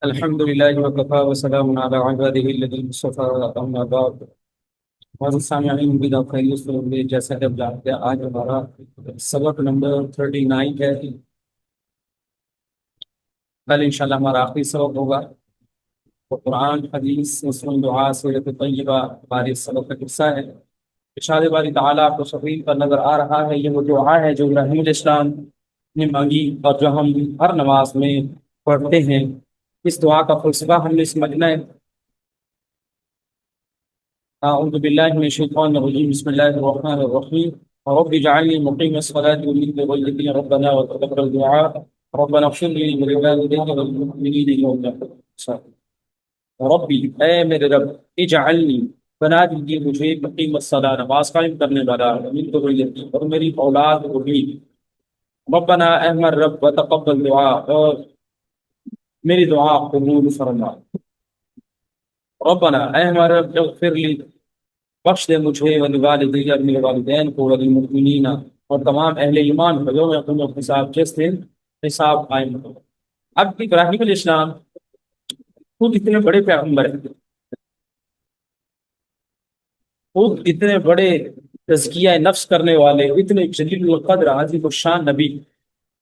الحمد لله وكفى وسلام على عباده الذين اصطفى اما بعد معزز سامعین بدا خیریت سے ہوں گے جیسا کہ اب جانتے ہیں آج ہمارا سبق نمبر 39 ہے. کل انشاءاللہ ہمارا آخری سبق ہوگا. تو قرآن حدیث مسلم دعا سیرت طیبہ ہمارے اس سبق کا حصہ ہے. ارشاد باری تعالیٰ آپ کو سبیل پر نظر آ رہا ہے. یہ وہ دعا ہے جو ابراہیم علیہ السلام نے مانگی اور جو ہم ہر نماز میں پڑھتے ہیں. اس دعا کا فلسفہ ہم نے سمجھنا ہے. أعوذ بالله من الشيطان الرجيم بسم الله الرحمن الرحيم رب اجعلني مقيم الصلاة ومن ذريتي ربنا وتقبل دعاء ربنا اغفر لي ولوالدي وللمؤمنين يوم يقوم الحساب. ربی اے میرے رب اجعلنی بنا دیجیے مجھے مقیم الصلاة نماز قائم کرنے والا من ذریتی اور میری اولاد کو بھی. ربنا اے ہمارے رب وتقبل دعاء اور میری دعا قبول فرما. ربنا اے ہمارے رب اغفر لی بخش دے مجھے ولوالدی اور میرے والدین کو وللمؤمنین اور تمام اہل ایمان کو یوم یقوم الحساب جس دن حساب قائم ہو. اب ابراہیم علیہ السلام خود اتنے بڑے پیغمبر ہیں, خود اتنے بڑے تزکیہ نفس کرنے والے, اتنے جلیل القدر عظیم الشان نبی,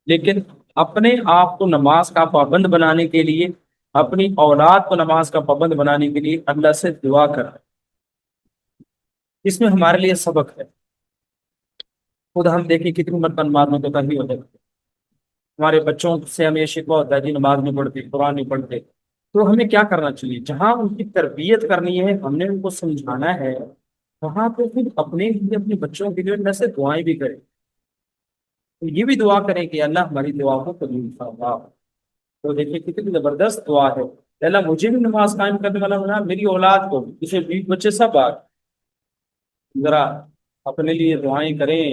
لیکن اپنے آپ کو نماز کا پابند بنانے کے لیے, اپنی اولاد کو نماز کا پابند بنانے کے لیے اللہ سے دعا کر. اس میں ہمارے لیے سبق ہے. خود ہم دیکھیں کتنی مرتبہ نماز میں کوتاہی ہو جاتی ہے. ہمارے بچوں سے ہمیں شکوہ ہوتا ہے جی نماز نہیں پڑھتے, قرآن نہیں پڑھتے. تو ہمیں کیا کرنا چاہیے؟ جہاں ان کی تربیت کرنی ہے, ہم نے ان کو سمجھانا ہے, وہاں پہ پھر اپنے لیے اپنے بچوں کے لیے میں سے دعائیں بھی کریں. تو یہ بھی دعا کریں کہ اللہ ہماری دعا کو قبول فرما. تو دیکھیں کتنی زبردست دعا ہے. اللہ مجھے بھی نماز قائم کرنے والا بنا, میری اولاد کو بھی, اسے بیوی بچے سب ذرا اپنے لیے دعائیں کریں,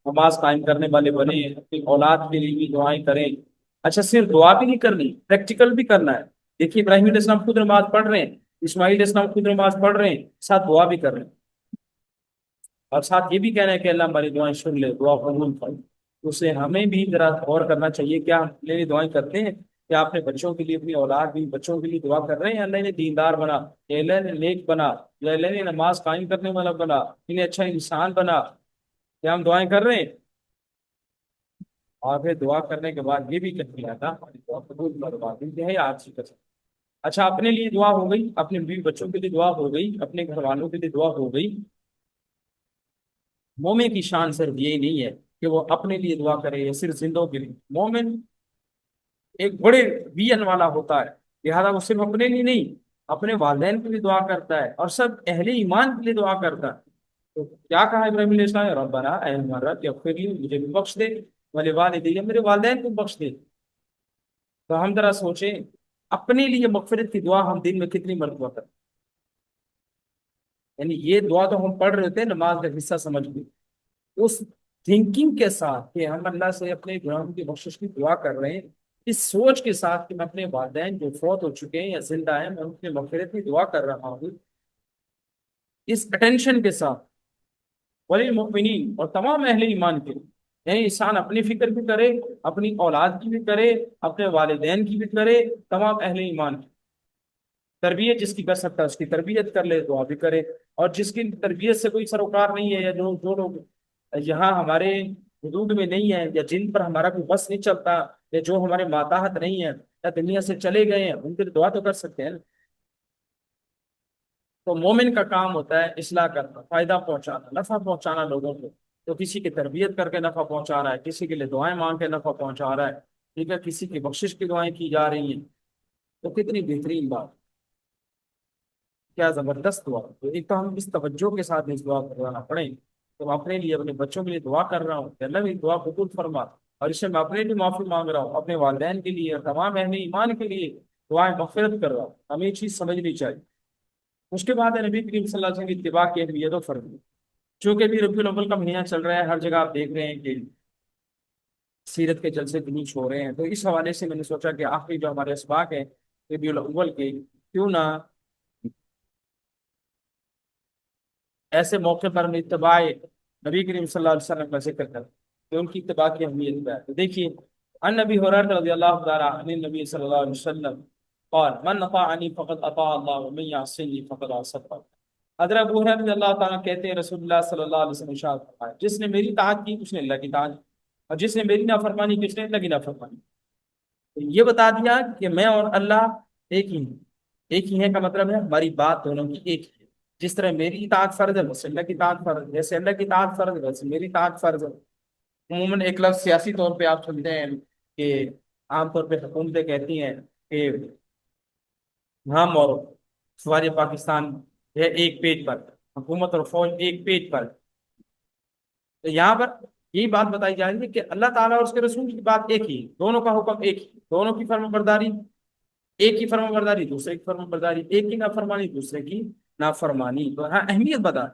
نماز قائم کرنے والے بنے, اپنی اولاد کے لیے بھی دعائیں کریں. اچھا صرف دعا بھی نہیں کرنی, پریکٹیکل بھی کرنا ہے. دیکھیے ابراہیم علیہ السلام خود نماز پڑھ رہے ہیں, اسماعیل علیہ السلام خود نماز پڑھ رہے ہیں, ساتھ دعا بھی کر رہے ہیں, اور ساتھ یہ بھی کہنا ہے کہ اللہ ہماری دعائیں سن لے, دعا قبول فرمائے. اسے ہمیں بھی ذرا غور کرنا چاہیے, کیا ہم اپنے لیے دعائیں کرتے ہیں؟ کیا اپنے بچوں کے لیے, اپنی اولاد بھی بچوں کے لیے دعا کر رہے ہیں اللہ نے دیندار بنا, یا اللہ نے نیک بنا, یا اللہ نے نماز قائم کرنے والا بنا, انہیں اچھا انسان بنا؟ کیا ہم دعائیں کر رہے ہیں؟ اور پھر دعا کرنے کے بعد یہ بھی کہہ دیا تھا ہماری دعا قبول فرما دی ہے آج کی قسم. اچھا اپنے لیے دعا ہو گئی, اپنے بیوی بچوں کے لیے دعا ہو گئی, اپنے گھر والوں کے لیے دعا ہو گئی. مومن کی شان صرف یہی نہیں ہے کہ وہ اپنے لیے دعا کرے یا صرف زندوں کے لیے. مومن ایک بڑے ویژن والا ہوتا ہے, لہذا وہ صرف اپنے لیے نہیں, اپنے والدین کے لیے دعا کرتا ہے اور سب اہل ایمان کے لیے دعا کرتا ہے. تو کیا کہا ابراہیم علیہ السلام؟ ربنا اے ہمارا رب اغفر لی, مجھے بھی بخش دے, ولوالدی میرے والدین کو بخش دے. تو ہم ذرا سوچیں اپنے لیے مغفرت کی دعا ہم دن میں کتنی مرتبہ کرتے ہیں. یعنی یہ دعا تو ہم پڑھ رہے تھے نماز کا حصہ سمجھ گئے, اس تھنکنگ کے ساتھ کہ ہم اللہ سے اپنے گناہوں کی بخشش کی دعا کر رہے ہیں, اس سوچ کے ساتھ کہ میں اپنے والدین جو فوت ہو چکے ہیں یا زندہ ہیں میں ان کی مغفرت کی دعا کر رہا ہوں, اس اٹینشن کے ساتھ وللمؤمنین اور تمام اہل ایمان کے. یعنی انسان اپنی فکر بھی کرے, اپنی اولاد کی بھی کرے, اپنے والدین کی بھی کرے, تمام اہل ایمان کی تربیت جس کی کر سکتا ہے اس کی تربیت کر لے, دعا بھی کرے. اور جس کی تربیت سے کوئی سروکار نہیں ہے, یا جو لوگ یہاں ہمارے حدود میں نہیں ہے, یا جن پر ہمارا کوئی بس نہیں چلتا, یا جو ہمارے ماتحت نہیں ہے, یا دنیا سے چلے گئے ہیں, ان کے لیے دعا تو کر سکتے ہیں. تو مومن کا کام ہوتا ہے اصلاح کرنا, فائدہ پہنچانا, نفع پہنچانا لوگوں کو. تو کسی کی تربیت کر کے نفع پہنچا رہا ہے, کسی کے لیے دعائیں مانگ کے نفع پہنچا رہا ہے, ٹھیک ہے, کسی کی بخشش کی دعائیں کی جا رہی ہیں. تو کتنی بہترین بات, کیا زبردست دعا. تو ایک تو ہم اس توجہ کے ساتھ اس دعا کروانا پڑیں. تو میں اپنے لیے اپنے بچوں کے لیے دعا کر رہا ہوں کہ اللہ میری دعا قبول فرما, اور اس سے میں اپنے لیے معافی مانگ رہا ہوں, اپنے والدین کے لیے اور تمام اہل ایمان کے لیے دعائیں مغفرت کر رہا ہوں. ہمیں یہ چیز سمجھنی چاہیے. اس کے بعد ہے نبی کریم صلی اللہ علیہ وسلم کی اتباع کی اہمیت و فرض. چونکہ بھی ربیع الاول کا مہینہ چل رہا ہے, ہر جگہ آپ دیکھ رہے ہیں کہ سیرت کے جلسے دروش ہو رہے ہیں. تو اس حوالے سے میں نے سوچا کہ آخری جو ہمارے اسباق ہیں ربیع الاول کے, کیوں نہ ایسے موقع پر ہم اتباع نبی کریم صلی اللہ علیہ وسلم کا ذکر کریں کہ ان کی اتباع کی اہمیت ہے. تو دیکھیے ان نبی ہریرہ رضی اللہ تعالیٰ عنہ نبی صلی اللہ علیہ وسلم قال من اطاعنی فقد اطاع اللہ ومن یعصنی فقد عصى الله۔ حضرت ابو ہریرہ رضی اللہ تعالیٰ کہتے ہیں رسول اللہ صلی اللہ علیہ وسلم ارشاد فرمایا جس نے میری اطاعت کی اس نے اللہ کی اطاعت کی، اور جس نے میری نافرمانی کی اس نے اللہ کی نافرمانی کی۔ تو یہ بتا دیا کہ میں اور اللہ ایک ہی ہیں۔ ایک ہی ہے کا مطلب ہے ہماری بات دونوں کی ایک ہی ہے۔ جس طرح میری اطاعت فرض ہے ویسے اللہ کی اطاعت فرض ہے، جیسے اللہ کی اطاعت فرض ہے ویسے میری اطاعت فرض ہے۔ عموماً ایک لفظ سیاسی طور پہ آپ سنتے ہیں کہ عام طور پہ حکومتیں کہتی ہیں کہ ہم اور فوج پاکستان ہے ایک پیج پر، حکومت اور فوج ایک پیج پر۔ تو یہاں پر یہی بات بتائی جا رہی ہے کہ اللہ تعالیٰ اور اس کے رسول کی بات ایک ہی، دونوں کا حکم ایک ہی، دونوں کی فرما برداری ایک کی فرما برداری دوسرے کی فرما برداری، ایک کی نافرمانی دوسرے کی نافرمانی۔ تو ہاں اہمیت بتا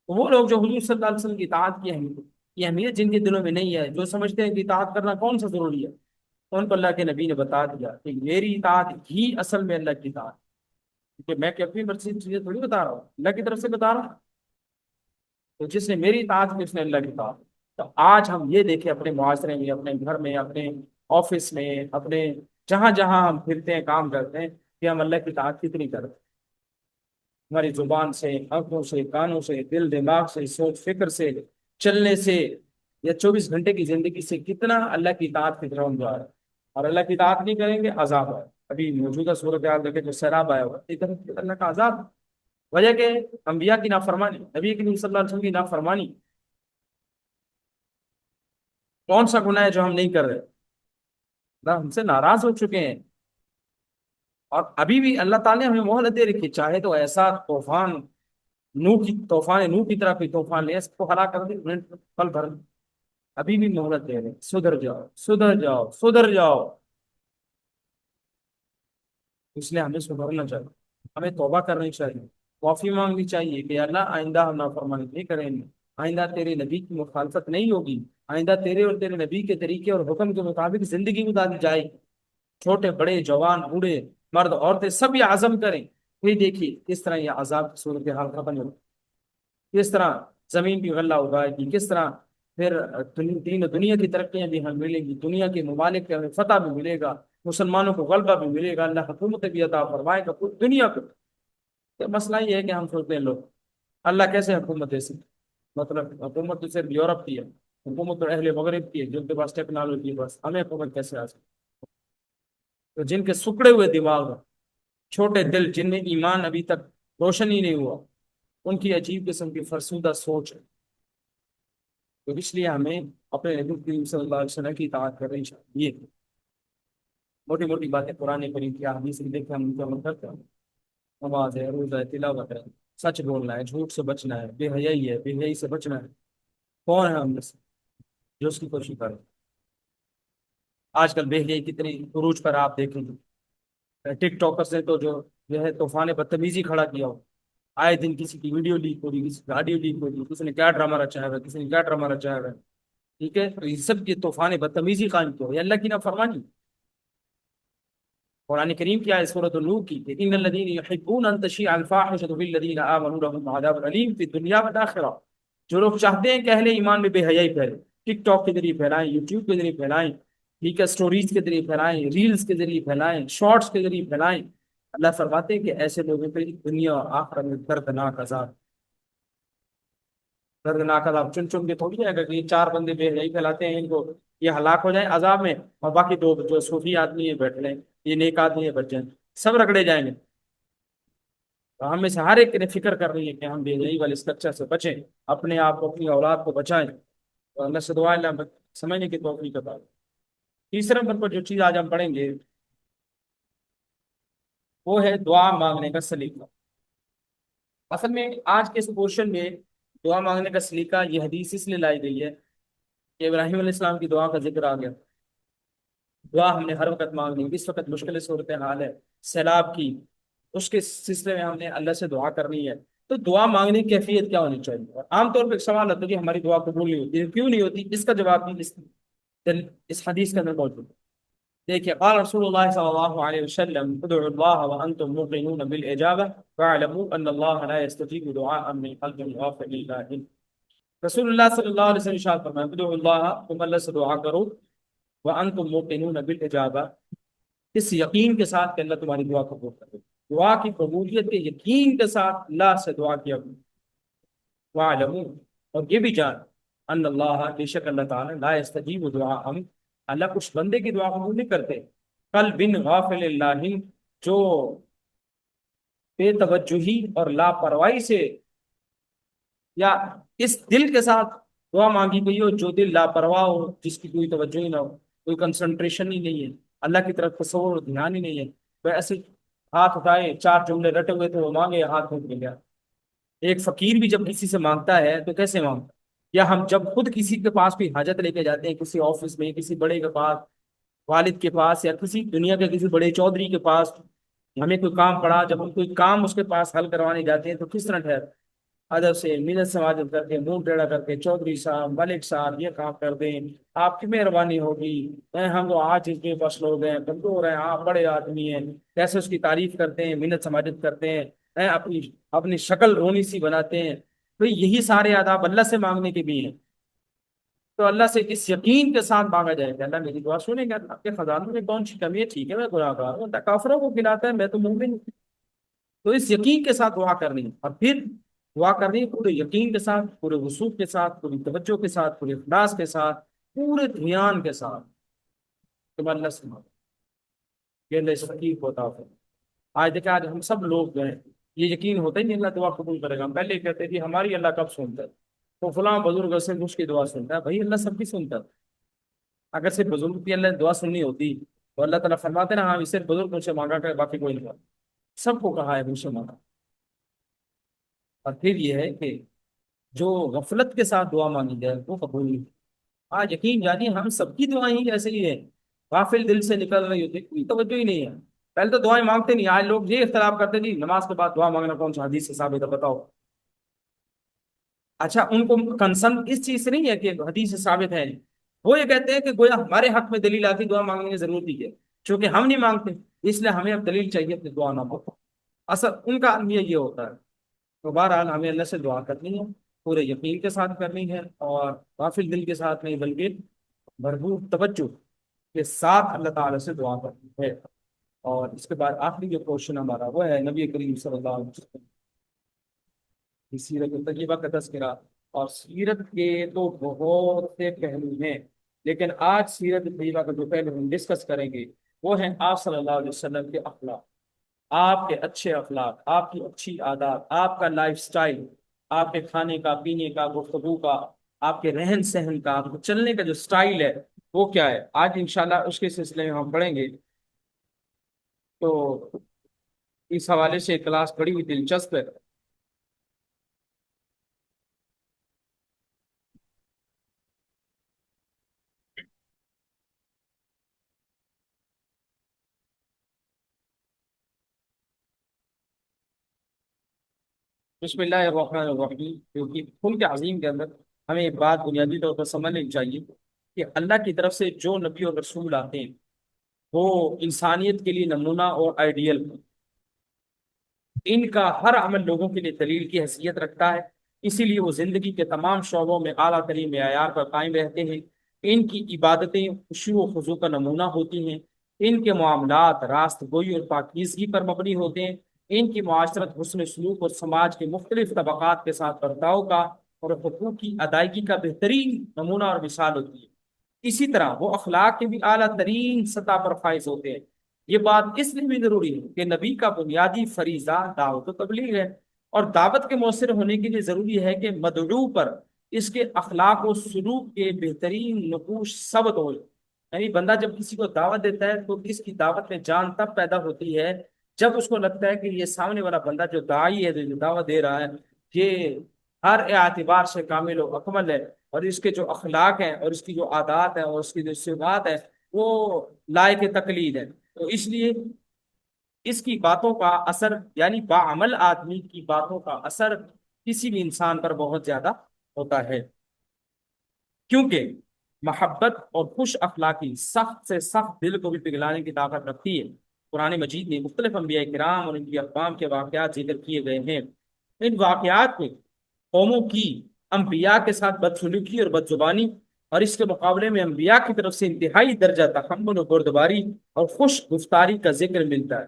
وہ لوگ جو حضور صلی اللہ علیہ وسلم کی اطاعت کی اہمیت، یہ اہمیت جن کے دلوں میں نہیں ہے، جو سمجھتے ہیں کہ اطاعت کرنا کون سا ضروری ہے، ان کو اللہ کے نبی نے بتا دیا کہ میری اطاعت ہی اصل میں اللہ کی اطاعت، کیونکہ میں کہ اپنی مرضی کی چیزیں تھوڑی بتا رہا ہوں، اللہ کی طرف سے بتا رہا ہوں۔ تو جس نے میری اطاعت کی اس نے اللہ کی اطاعت۔ تو آج ہم یہ دیکھیں اپنے معاشرے میں، اپنے گھر میں، اپنے آفس میں، اپنے جہاں جہاں ہم پھرتے ہیں کام کرتے ہیں، کہ ہم اللہ کی اطاعت کتنی کرتے ہیں، ہماری زبان سے، آنکھوں سے، کانوں سے، دل دماغ سے، سوچ فکر سے، چلنے سے، یا 24 گھنٹے کی زندگی سے کتنا اللہ کی اطاعت کی طرف ہم جا رہے ہیں۔ اور اللہ کی اطاعت نہیں کریں گے عذاب ہے۔ ابھی موجودہ صورتحال دیکھیں جو سیلاب آیا ہوا ایک طرف اللہ کا عذاب، وجہ کہ انبیاء کی نافرمانی، نبی کریم صلی اللہ علیہ وسلم کی نافرمانی۔ کون سا گناہ ہے جو ہم نہیں کر رہے؟ اللہ ہم سے ناراض ہو چکے ہیں، اور ابھی بھی اللہ تعالیٰ نے ہمیں مہلت دے رکھی، چاہے تو ایسا طوفان نوح کی طرح کوئی طوفان لے اس کو ہلاک کر دے منٹ پل بھر میں۔ ابھی بھی مہلت دے رہے ہیں، سدھر جاؤ سدھر جاؤ سدھر جاؤ۔ اس لیے ہمیں سدھرنا چاہیے، ہمیں توبہ کرنی چاہیے، معافی مانگنی چاہیے کہ اللہ آئندہ ہم نافرمانی نہیں کریں گے، آئندہ تیرے نبی کی مخالفت نہیں ہوگی، آئندہ تیرے اور تیرے نبی کے طریقے اور حکم کے مطابق زندگی گزاری جائے گی۔ چھوٹے بڑے جوان بوڑھے مرد عورتیں سب یہ عزم کریں، پھر دیکھیے کس طرح یہ عذاب کی صورتحال ختم ہوگی، کس طرح زمین بھی غلہ اگائے گی، کس طرح پھر دین و دنیا کی ترقیاں بھی ہمیں ملیں گی، دنیا کے ممالک کے ہمیں فتح بھی ملے گا، مسلمانوں کو غلبہ بھی ملے گا، اللہ حکومت بھی عطا فرمائے گا پوری دنیا کو۔ تو مسئلہ یہ ہے کہ ہم سوچتے ہیں لوگ اللہ کیسے حکومت دے سکتے، مطلب حکومت تو صرف یورپ کی ہے، حکومت تو اہل مغرب کی ہے جن کے پاس ٹیکنالوجی ہے، بس ہمیں حکومت کیسے آ سکتی؟ تو جن کے سکڑے ہوئے دماغ ہیں، چھوٹے دل، جن میں ایمان ابھی تک روشن ہی نہیں ہوا، ان کی عجیب قسم کی فرسودہ سوچ ہے۔ تو اس لیے ہمیں اپنے نبی کریم صلی اللہ علیہ وسلم کی اطاعت کرنی چاہیے۔ موٹی موٹی باتیں قرآن کریم کی حدیث سے دیکھ کے ہم ان کو عمل کرتے ہیں، نماز ہے، روزہ ہے، تلاوت ہے، سچ بولنا ہے، جھوٹ سے بچنا ہے، بے حیائی ہے، بے حیائی سے بچنا ہے۔ کون ہے ہم میں سے جو اس کی کوشش کرے؟ آج کل بے حیائی کتنی عروج پر آپ دیکھیں گے، ٹک ٹاکرز نے تو جو ہے طوفان بدتمیزی کھڑا کیا ہو، آئے دن کسی کی ویڈیو لیک ہو رہی، کسی کی آڈیو لیک ہو رہی، کسی نے کیا ڈرامہ رچایا ہوا ہے، کسی نے کیا ڈرامہ رچایا ہوا ہے، ٹھیک ہے؟ تو یہ سب یہ طوفان بدتمیزی قائم کیا ہو، یہ اللہ کی نافرمانی۔ قرآن کریم کی آیت سورۃ النور کی کہ ان الذین یحبون ان تشیع الفاحشۃ فی الذین آمنوا لهم عذاب علیم فی الدنیا والآخرہ۔ جو لوگ چاہتے ہیں کہ اہل ایمان میں بے حیائی پھیلے، ٹک ٹاک کے ذریعے پھیلائیں، یوٹیوب کے ذریعے پھیلائیں، ٹھیک ہے، اسٹوریز کے ذریعے پھیلائیں، ریلز کے ذریعے پھیلائیں، شارٹس کے ذریعے پھیلائیں، اللہ فرماتے ہیں کہ ایسے لوگوں پہ دنیا اور آخرت میں دردناک عذاب، دردناک عذاب چن چن کے تھوڑی جائے گا کہ یہ 4 بندے بے حیائی پھیلاتے ہیں ان کو یہ ہلاک ہو جائیں عذاب میں، اور باقی 2 جو صوفی آدمی ہیں بیٹھ لیں، یہ نیک آدمی ہے بچ جائیں، سب رگڑے جائیں گے۔ تو ہم میں سے ہر ایک نے فکر کر رہی ہے کہ ہم بے حیائی والے اسٹرکچر سے بچیں، اپنے آپ کو، اپنی اولاد کو بچائیں، اور اللہ سے دعا ہے اللہ سمجھنے کی توفیق عطا کرے۔ تیسرے نمبر پر جو چیز آج ہم پڑھیں گے وہ ہے دعا مانگنے کا سلیقہ۔ اصل میں آج کے اس پورشن میں دعا مانگنے کا سلیقہ یہ حدیث اس لیے لائی گئی ہے کہ ابراہیم علیہ السلام کی دعا کا ذکر آ گیا۔ دعا ہم نے ہر وقت مانگنی، اس وقت مشکل صورتحال ہے سیلاب کی، اس کے سلسلے میں ہم نے اللہ سے دعا کرنی ہے۔ تو دعا مانگنے کی کیفیت کیا ہونی چاہیے؟ اور عام طور پہ ایک سوال ہوتا ہے کہ ہماری دعا قبول نہیں ہوتی، کیوں نہیں ہوتی؟ اس کا جواب بھی اس حدیث کے اندر موجود ہے۔ دیکھیے قال رسول اللہ صلی اللہ علیہ وسلم ادعوا اللہ وانتم موقنون بالاجابہ واعلموا ان اللہ لا يستجیب دعاء من قلب غافل للہ۔ رسول اللہ صلی اللہ علیہ وسلم ارشاد فرمایا ادعوا اللہ، تم اللہ سے دعا کرو، وانتم موقنون بالاجابہ، اس یقین کے ساتھ کہ اللہ تمہاری دعا قبول کر لے۔ دعا کی قبولیت کے یقین کے ساتھ اللہ سے دعا کیا کرو۔ وَاعْلَمُوا، اور یہ بھی جان، ان اللہ، بے شک اللہ تعالیٰ، لا يستجیب دعا ہم، اللہ کچھ بندے کی دعا قبول نہیں کرتے، کل بن غافل اللہ، جو بے توجہی اور لاپرواہی سے، یا اس دل کے ساتھ دعا مانگی گئی ہو جو دل لاپرواہ ہو، جس کی کوئی توجہ ہی نہ ہو، کوئی کنسنٹریشن ہی نہیں ہے، اللہ کی طرف تصور اور دھیان ہی نہیں ہے، تو ایسے ہاتھ اٹھائے، چار جملے رٹے ہوئے تھے وہ مانگے، ہاتھ اٹھ گیا۔ ایک فقیر بھی جب کسی سے مانگتا ہے تو کیسے مانگتا ہے؟ یا ہم جب خود کسی کے پاس کوئی حاجت لے کے جاتے ہیں، کسی آفس میں، کسی بڑے کے پاس، والد کے پاس، یا کسی دنیا کے کسی بڑے چودھری کے پاس، ہمیں کوئی کام پڑا، جب ہم کوئی کام اس کے پاس حل کروانے جاتے ہیں تو کس طرح ٹھہر، ادب سے، منت سے معذرت کر کے، منہ ٹیڑھا کر کے، چودھری صاحب، ملک صاحب، یہ کام کر دیں، آپ کی مہربانی ہوگی، ہم تو آج اس میں بس لوگ ہیں، کمزور ہیں، آپ بڑے آدمی ہیں، کیسے اس کی تعریف کرتے ہیں، منت سے معذرت کرتے ہیں، اپنی اپنی شکل رونی سی بناتے ہیں۔ تو یہی سارے آداب اللہ سے مانگنے کے بھی ہیں۔ تو اللہ سے اس یقین کے ساتھ مانگا جائے کہ اللہ میری دعا سنیں گا، آپ کے خزانوں میں کون سی کمی ہے، ٹھیک ہے میں گناہ گار ہوں، اللہ کافروں کو کھلاتا ہے، میں تو مومن ہوں۔ تو اس یقین کے ساتھ دعا کرنی ہے، اور پھر دعا کرنی ہے پورے یقین کے ساتھ، پورے وثوق کے ساتھ، پوری توجہ کے ساتھ، پورے اخلاص کے ساتھ، پورے دھیان کے ساتھ، تم اللہ سے مانگو کہ اللہ اس فقیر کو عطا فرما۔ آج دیکھیں، آج ہم سب لوگ جو ہیں یہ یقین ہوتا ہی نہیں اللہ دعا قبول کرے گا، ہم پہلے کہتے تھے ہماری اللہ کب سنتا ہے، تو فلاں بزرگ سے اس کی دعا سنتا ہے، بھائی اللہ سب کی سنتا ہے۔ اگر صرف بزرگ کی اللہ نے دعا سننی ہوتی تو اللہ تعالیٰ فرماتے نا، ہاں صرف بزرگ مجھ سے مانگا کر، باقی کوئی نہیں، سب کو کہا ہے مجھ سے مانگا۔ اور پھر یہ ہے کہ جو غفلت کے ساتھ دعا مانگی جائے وہ قبول نہیں۔ آج یقین جانیے ہم سب کی دعائیں ہی ایسے ہی ہیں، غافل دل سے نکل رہی ہوتی، کوئی توجہ ہی نہیں ہے۔ پہلے تو دعائیں مانگتے نہیں، آج لوگ یہ اختلاف کرتے نہیں، نماز کے بعد دعا مانگنا کون سا حدیث سے ثابت ہے بتاؤ؟ اچھا، ان کو کنسرن اس چیز سے نہیں ہے کہ حدیث سے ثابت ہے، وہ یہ کہتے ہیں کہ گویا ہمارے حق میں دلیل آتی، دعا مانگنے کی ضرورت ہی ہے، چونکہ ہم نہیں مانگتے اس لیے ہمیں اب دلیل چاہیے کہ دعا نہ مانگو۔ اصل ان کا المیہ یہ ہوتا ہے۔ تو بہرحال ہمیں اللہ سے دعا کرنی ہے، پورے یقین کے ساتھ کرنی ہے، اور غافل دل کے ساتھ نہیں بلکہ بھرپور توجہ کے ساتھ اللہ تعالی سے دعا کرنی ہے۔ اور اس کے بعد آخری جو کوشچن ہمارا وہ ہے نبی کریم صلی اللہ علیہ وسلم کی سیرت طیبہ کا تذکرہ۔ اور سیرت کے تو بہت سے پہلو ہیں، لیکن آج سیرت طیبہ کا جو پہلو ہم ڈسکس کریں گے وہ ہیں آپ صلی اللہ علیہ وسلم کے اخلاق، آپ کے اچھے اخلاق، آپ کی اچھی عادات، آپ کا لائف سٹائل، آپ کے کھانے کا، پینے کا، گفتگو کا، آپ کے رہن سہن کا، آپ کے چلنے کا جو سٹائل ہے وہ کیا ہے، آج انشاءاللہ اس کے سلسلے میں ہم پڑھیں گے۔ تو اس حوالے سے کلاس بڑی ہوئی دلچسپ ہے۔ بسم اللہ الرحمن الرحیم، کیونکہ ملک عظیم کے اندر ہمیں ایک بات بنیادی طور پر سمجھ لینی چاہیے کہ اللہ کی طرف سے جو نبی اور رسول آتے ہیں وہ انسانیت کے لیے نمونہ اور آئیڈیل، ان کا ہر عمل لوگوں کے لیے دلیل کی حیثیت رکھتا ہے، اسی لیے وہ زندگی کے تمام شعبوں میں اعلیٰ ترین معیار پر قائم رہتے ہیں۔ ان کی عبادتیں خشوع و خضوع کا نمونہ ہوتی ہیں، ان کے معاملات راست گوئی اور پاکیزگی پر مبنی ہوتے ہیں، ان کی معاشرت حسن سلوک اور سماج کے مختلف طبقات کے ساتھ برتاؤ کا اور حقوق کی ادائیگی کا بہترین نمونہ اور مثال ہوتی ہے۔ اسی طرح وہ اخلاق کے بھی اعلیٰ ترین سطح پر فائز ہوتے ہیں۔ یہ بات اس لیے بھی ضروری ہے کہ نبی کا بنیادی فریضہ دعوت و تبلیغ ہے، اور دعوت کے مؤثر ہونے کے لیے ضروری ہے کہ مدعو پر اس کے اخلاق و سلوک کے بہترین نقوش ثبت ہو۔ یعنی بندہ جب کسی کو دعوت دیتا ہے تو اس کی دعوت میں جان تب پیدا ہوتی ہے جب اس کو لگتا ہے کہ یہ سامنے والا بندہ جو داعی ہے، جو دعوت دے رہا ہے، یہ ہر اعتبار سے کامل و اکمل ہے، اور اس کے جو اخلاق ہیں اور اس کی جو عادات ہیں اور اس کی جو صفات ہیں وہ لائق تقلید ہے۔ تو اس لیے اس کی باتوں کا اثر، یعنی باعمل آدمی کی باتوں کا اثر کسی بھی انسان پر بہت زیادہ ہوتا ہے، کیونکہ محبت اور خوش اخلاقی سخت سے سخت دل کو بھی پگھلانے کی طاقت رکھتی ہے۔ قرآن مجید میں مختلف انبیاء کرام اور ان کی اقوام کے واقعات ذکر کیے گئے ہیں۔ ان واقعات میں قوموں کی انبیاء کے ساتھ بدسلوکی اور بدزبانی اور اس کے مقابلے میں انبیاء کی طرف سے انتہائی درجہ تحمل و بردباری اور خوش گفتاری کا ذکر ملتا ہے۔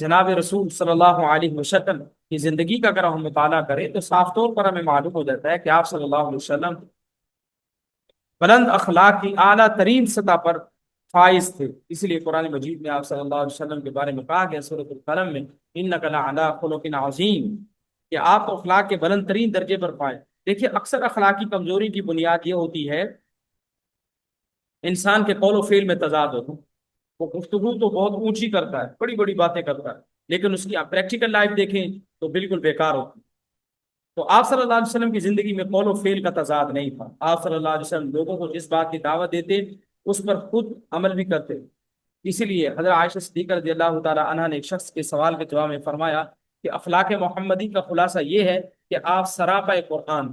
جناب رسول صلی اللہ علیہ وسلم کی زندگی کا اگر ہم مطالعہ کریں تو صاف طور پر ہمیں معلوم ہو جاتا ہے کہ آپ صلی اللہ علیہ وسلم بلند اخلاق کی اعلیٰ ترین سطح پر فائز تھے۔ اسی لیے قرآن مجید میں آپ صلی اللہ علیہ وسلم کے بارے میں کہا گیا سورۃ القلم میں انک لعلی خلق عظیم، کہ آپ اخلاق کے بلند ترین درجے پر پائے۔ دیکھیے اکثر اخلاقی کمزوری کی بنیاد یہ ہوتی ہے انسان کے قول و فعل میں تضاد ہوتا ہے۔ وہ گفتگو تو بہت اونچی کرتا ہے، بڑی بڑی باتیں کرتا ہے، لیکن اس کی آپ پریکٹیکل لائف دیکھیں تو بالکل بیکار ہوتی ہے۔ تو آپ صلی اللہ علیہ وسلم کی زندگی میں قول و فعل کا تضاد نہیں تھا۔ آپ صلی اللہ علیہ وسلم لوگوں کو جس بات کی دعوت دیتے اس پر خود عمل بھی کرتے۔ اسی لیے حضرت عائشہ صدیقہ رضی اللہ تعالی عنہا نے ایک شخص کے سوال کے جواب میں فرمایا کہ اخلاق محمدی کا خلاصہ یہ ہے کہ آپ سراپا قرآن،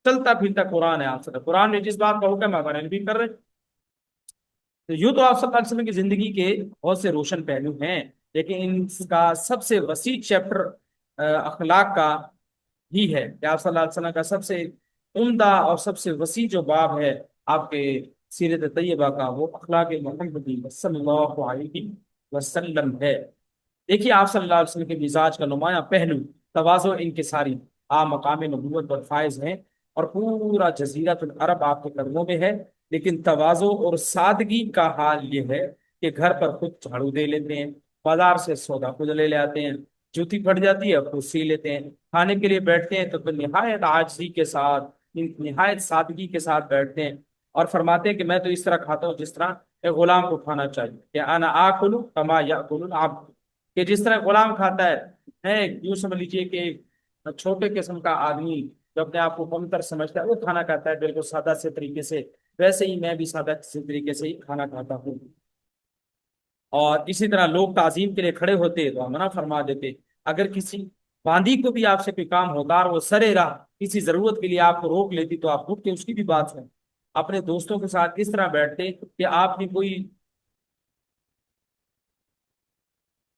چلتا پھرتا قرآن ہے۔ آپ صلی قرآن میں جس بات کا حکم ہے ہمارے نبی کر رہے۔ تو یوں تو آپ صلی اللہ علیہ وسلم کی زندگی کے بہت سے روشن پہلو ہیں، لیکن ان کا سب سے وسیع چیپٹر اخلاق کا ہی ہے کہ آپ صلی اللہ علیہ وسلم کا سب سے عمدہ اور سب سے وسیع جو باب ہے آپ کے سیرت طیبہ کا، وہ اخلاق محمدی صلی اللہ علیہ وسلم ہے۔ دیکھیے آپ صلی اللہ علیہ وسلم کے مزاج کا نمایاں پہلو تواضع انکساری، آپ مقام نبوت پر فائز ہیں اور پورا جزیرۃ العرب آپ کے قدموں میں ہے، لیکن تواضع اور سادگی کا حال یہ ہے کہ گھر پر خود جھاڑو دے لیتے ہیں، بازار سے سودا خود لے آتے ہیں، جوتی پھٹ جاتی ہے خود سی لیتے ہیں، کھانے کے لیے بیٹھتے ہیں تو پھر نہایت عاجزی کے ساتھ، نہایت سادگی کے ساتھ بیٹھتے ہیں اور فرماتے ہیں کہ میں تو اس طرح کھاتا ہوں جس طرح ایک غلام کو کھانا چاہیے، کہ انا آکل کما یاکل العبد، کہ جس طرح غلام کھاتا ہے یوں سمجھ لیجیے کہ چھوٹے قسم کا آدمی جو اپنے آپ کو کمتر سمجھتا ہے وہ کھانا کھاتا ہے بالکل سادہ سے طریقے سے، ویسے ہی میں بھی سادہ سے طریقے سے ہی کھانا کھاتا ہوں۔ اور اسی طرح لوگ تعظیم کے لیے کھڑے ہوتے تو منع فرما دیتے۔ اگر کسی باندی کو بھی آپ سے کوئی کام ہوتا اور وہ سرے راہ کسی ضرورت کے لیے آپ کو روک لیتی تو آپ اٹھ کے اس کی بھی بات سنیں۔ اپنے دوستوں کے ساتھ اس طرح بیٹھتے کہ آپ نے کوئی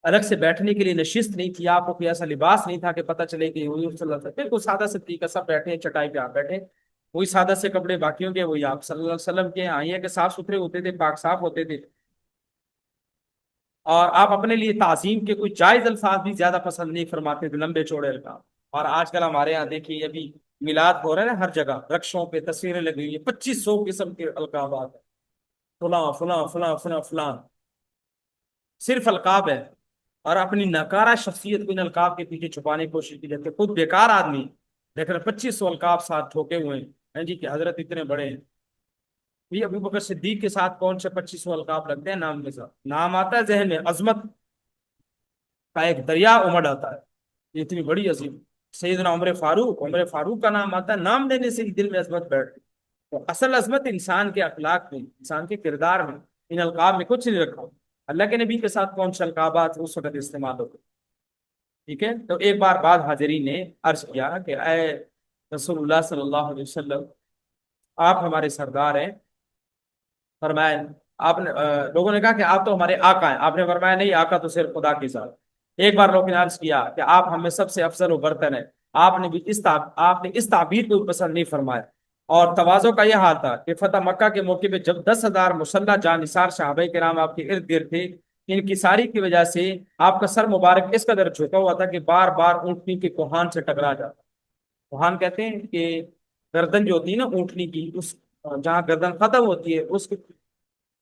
الگ سے بیٹھنے کے لیے نشست نہیں تھی، آپ کو کوئی ایسا لباس نہیں تھا کہ پتہ چلے کہ حضور صلی اللہ علیہ وسلم بالکل سادہ سے طریقہ سب بیٹھے ہیں، چٹائی پہ آپ بیٹھے، وہی سادہ سے کپڑے باقیوں کے وہی آپ صلی اللہ علیہ وسلم کے آئیے کہ صاف ستھرے ہوتے تھے، پاک صاف ہوتے تھے، اور آپ اپنے لیے تعظیم کے کوئی جائز الفاظ بھی زیادہ پسند نہیں فرماتے تھے، لمبے چوڑے الفاظ۔ اور آج کل ہمارے یہاں دیکھیے ابھی میلاد ہو رہا ہے نا، ہر جگہ رکشوں پہ تصویریں لگی ہوئی ہیں، 2500 قسم کے القابات ہیں، فلاں فلاں فلاں فلاں فلاں، صرف القاب ہے، اور اپنی ناکارہ شخصیت کو ان القاب کے پیچھے چھپانے کی کوشش کی جاتی ہے۔ خود بیکار آدمی لیکن 2500 القاب ساتھ ٹھوکے ہوئے ہیں جی کہ حضرت اتنے بڑے ہیں۔ یہ ابو بکر صدیق کے ساتھ کون سے 2500 القاب لگتے ہیں نام کے ساتھ؟ نام آتا ہے ذہن میں، عظمت کا ایک دریا امڑ آتا ہے، یہ اتنی بڑی عظیم سیدنا عمر فاروق کا نام آتا ہے، نام لینے سے ہی دل میں عظمت بیٹھتی۔ تو اصل عظمت انسان کے اخلاق میں، انسان کے کردار میں، ان القاب میں کچھ نہیں رکھا۔ اللہ کے نبی کے ساتھ کون سے القابات اس وقت استعمال ہوتے؟ ٹھیک ہے، تو ایک بار بعد حاضرین نے عرض کیا کہ اے رسول اللہ صلی اللہ علیہ وسلم، آپ ہمارے سردار ہیں۔ فرمایا آپ نے لوگوں نے کہا کہ آپ تو ہمارے آقا ہیں، آپ نے فرمایا نہیں، آقا تو صرف خدا کے ساتھ۔ ایک بار لوگوں نے عرض کیا کہ آپ ہمیں سب سے افضل و برتر ہیں، آپ نے بھی آپ نے اس تعبیر کو پسند نہیں فرمایا۔ اور تواضع کا یہ حال تھا کہ فتح مکہ کے موقع پہ جب 10,000 مسلح جانثار صحابہ کرام آپ کے ارد گرد تھے، ان کی ساری کی وجہ سے آپ کا سر مبارک اس قدر جھکا ہوا تھا کہ بار بار اونٹنی کے کوہان سے ٹکرا جاتا۔ کوہان کہتے ہیں کہ گردن جو ہوتی ہے نا اونٹنی کی، اس جہاں گردن ختم ہوتی ہے اس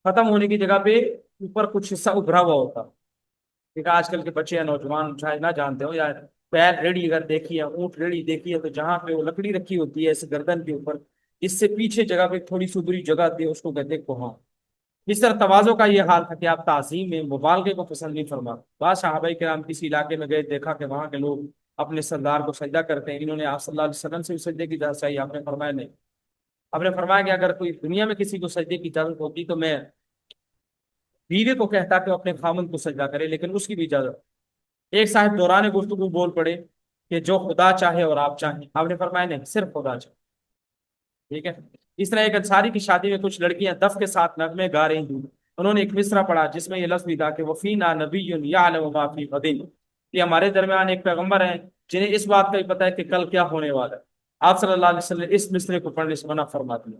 ختم ہونے کی جگہ پہ اوپر کچھ حصہ ابھرا ہوا ہوتا۔ ٹھیک ہے، آج کل کے بچے یا نوجوان شاید نہ جانتے ہو، یا پیر ریڑھی اگر دیکھی ہے، اونٹ ریڑھی دیکھی ہے، تو جہاں پہ وہ لکڑی رکھی ہوتی ہے اس گردن کے اوپر، اس سے پیچھے جگہ پہ تھوڑی سی بری جگہ آتی ہے، اس کو کہتے ہیں کوہان۔ اس طرح تواضع کا یہ حال تھا کہ آپ تعظیم میں مبالغے کو پسند نہیں فرما۔ بعض صحابہ کرام کسی علاقے میں گئے، دیکھا کہ وہاں کے لوگ اپنے سردار کو سجدہ کرتے ہیں، انہوں نے آپ صلی اللہ علیہ وسلم سے بھی سجدے کی اجازت چاہیے، آپ نے فرمایا نہیں۔ آپ نے فرمایا کہ اگر کوئی دنیا میں کسی کو سجدے کی اجازت ہوتی تو میں بیوی کو کہتا کہ وہ اپنے خامند کو سجدہ کرے، لیکن اس کی بھی اجازت۔ ایک صاحب دوران گفتگو بول پڑے کہ جو خدا چاہے اور آپ چاہیں، آپ نے فرمایا نہیں، صرف خدا چاہے۔ ٹھیک ہے، اس طرح ایک انصاری کی شادی میں کچھ لڑکیاں دف کے ساتھ نغمے گا رہی تھیں، انہوں نے ایک مصرع پڑھا جس میں یہ لفظ بھی تھا کہ وفینا نبی یعلم ما فی غد، کہ ہمارے درمیان ایک پیغمبر ہیں جنہیں اس بات کا بھی پتہ ہے کہ کل کیا ہونے والا ہے۔ آپ صلی اللہ علیہ وسلم اس مصرع کو پڑھنے سے منع فرما دیا۔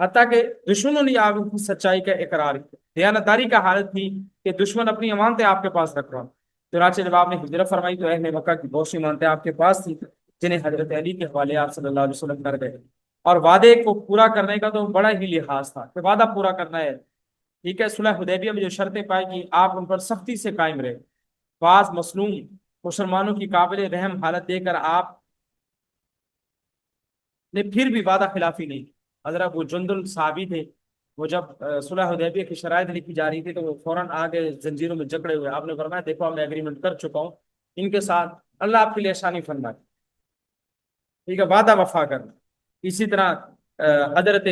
حتیٰ کہ دشمنوں نے آپ کی سچائی کا اقرار کیا، دیانتداری کا حالت تھی کہ دشمن اپنی امانتیں آپ کے پاس رکھ رہا ہوں۔ چنانچہ جب آپ نے ہجرت فرمائی تو اہل مکہ کی بہت سی امانتیں آپ کے پاس تھیں، جنہیں حضرت علی کے حوالے آپ صلی اللہ علیہ وسلم کر گئے، اور وعدے کو پورا کرنے کا تو بڑا ہی لحاظ تھا کہ وعدہ پورا کرنا ہے۔ ٹھیک ہے، صلح حدیبیہ میں جو شرطیں پائی گی آپ ان پر سختی سے قائم رہے۔ بعض مظلوم مسلمانوں کی قابل رحم حالت دے کر آپ نے پھر بھی وعدہ خلافی نہیں کی۔ حضرت ابو جندل صحابی تھے، وہ جب صلح حدیبیہ کی شرائط لکھی جا رہی تھی تو وہ فوراً آگے زنجیروں میں جکڑے ہوئے۔ آپ نے فرمایا دیکھو میں ایگریمنٹ کر چکا ہوں ان کے ساتھ، اللہ آپ کے لیے آسانی فرمائے۔ ٹھیک ہے، وعدہ وفا کرنا۔ اسی طرح حضرت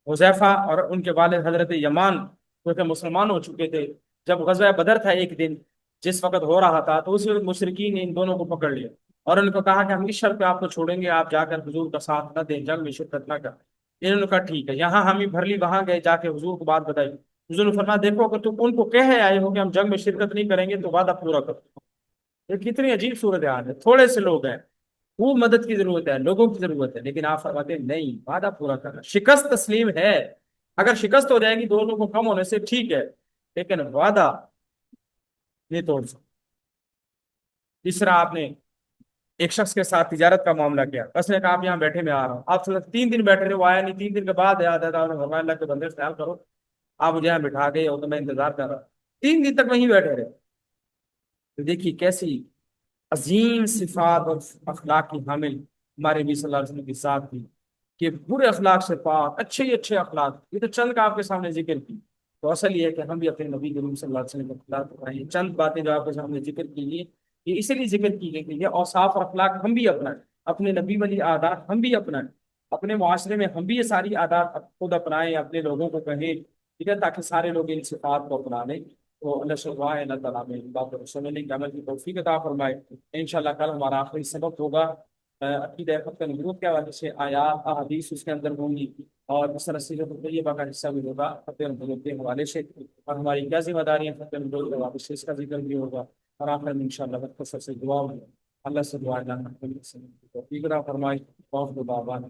حذیفہ اور ان کے والد حضرت یمان جو کہ مسلمان ہو چکے تھے، جب غزوہ بدر تھا ایک دن جس وقت ہو رہا تھا، تو اس وقت مشرکین نے ان دونوں کو پکڑ لیا اور ان کو کہا کہ ہم اس شرط پہ آپ کو چھوڑیں گے آپ جا کر حضور کا ساتھ نہ دیں، جنگ میں شرکت نہ کریں۔ انہوں نے کہا ٹھیک ہے، یہاں ہم ہی بھرلی وہاں گئے، جا کے حضور کو بات بتائی۔ حضور نے فرمایا دیکھو اگر تم ان کو کہہ آئے ہو کہ ہم جنگ میں شرکت نہیں کریں گے تو وعدہ پورا کرو۔ یہ کتنی عجیب صورتحال ہے، تھوڑے سے لوگ ہیں، خوب مدد کی ضرورت ہے، لوگوں کی ضرورت ہے، لیکن آپ فرماتے ہیں نہیں، وعدہ پورا کرنا۔ شکست تسلیم ہے، اگر شکست ہو جائے گی دونوں کو کم ہونے سے ٹھیک ہے، لیکن وعدہ نہیں توڑ سکتے۔ تیسرا آپ نے ایک شخص کے ساتھ تجارت کا معاملہ کیا، اس نے کہا آپ یہاں بیٹھے میں آ رہا ہوں، آپ 3 دن بیٹھے رہے، وہ آیا نہیں، 3 دن کے بعد یاد آتا انہوں نے فرمایا اللہ کے بندے خیال کرو، آپ مجھے یہاں بٹھا گئے ہو تو میں انتظار کر رہا۔ 3 دن تک وہیں بیٹھے رہے۔ تو دیکھیے کیسی عظیم صفات اور اخلاق کی حامل ہمارے نبی صلی اللہ علیہ وسلم کی ساتھ تھی کہ برے اخلاق سے پاک، اچھے ہی اچھے اخلاق، یہ تو چند کا آپ کے سامنے ذکر کی۔ تو اصل یہ ہے کہ ہم بھی اپنے نبی کریم صلی اللہ علیہ وسلم کے اخلاق بتائیں، چند باتیں جو آپ کے سامنے ذکر کی گئی یہ اسی لیے ذکر کی گئی کہ یہ اوصاف اور اخلاق ہم بھی اپنائیں، اپنے نبی والی عادات ہم بھی اپنائیں، اپنے معاشرے میں ہم بھی یہ ساری عادات خود اپنائیں، اپنے لوگوں کو کہیں، ٹھیک ہے، تاکہ سارے لوگ ان صفات کو اپنا لیں۔ تو اللہ سے دعا ہے اللہ تعالیٰ میں بات کو سننے کی عمل کی توفیق عطا فرمائے۔ انشاءاللہ کل ہمارا آخری سبق ہوگا عقیدہ فتح نبوت کے حوالے سے، آیات احادیث اس کے اندر ہوں گی، اور اس طرح سیرت طیبہ کا حصہ بھی ہوگا فتح نبوت کے حوالے سے، اور ہماری کیا ذمہ داری ہے فتح نبوت کے حوالے سے اس کا ذکر بھی ہوگا، اور آخر میں انشاءاللہ مختصر سے دعا ہوگی۔ اللہ سے دعا ہے اللہ توفیق عطا فرمائے۔ بہت بہت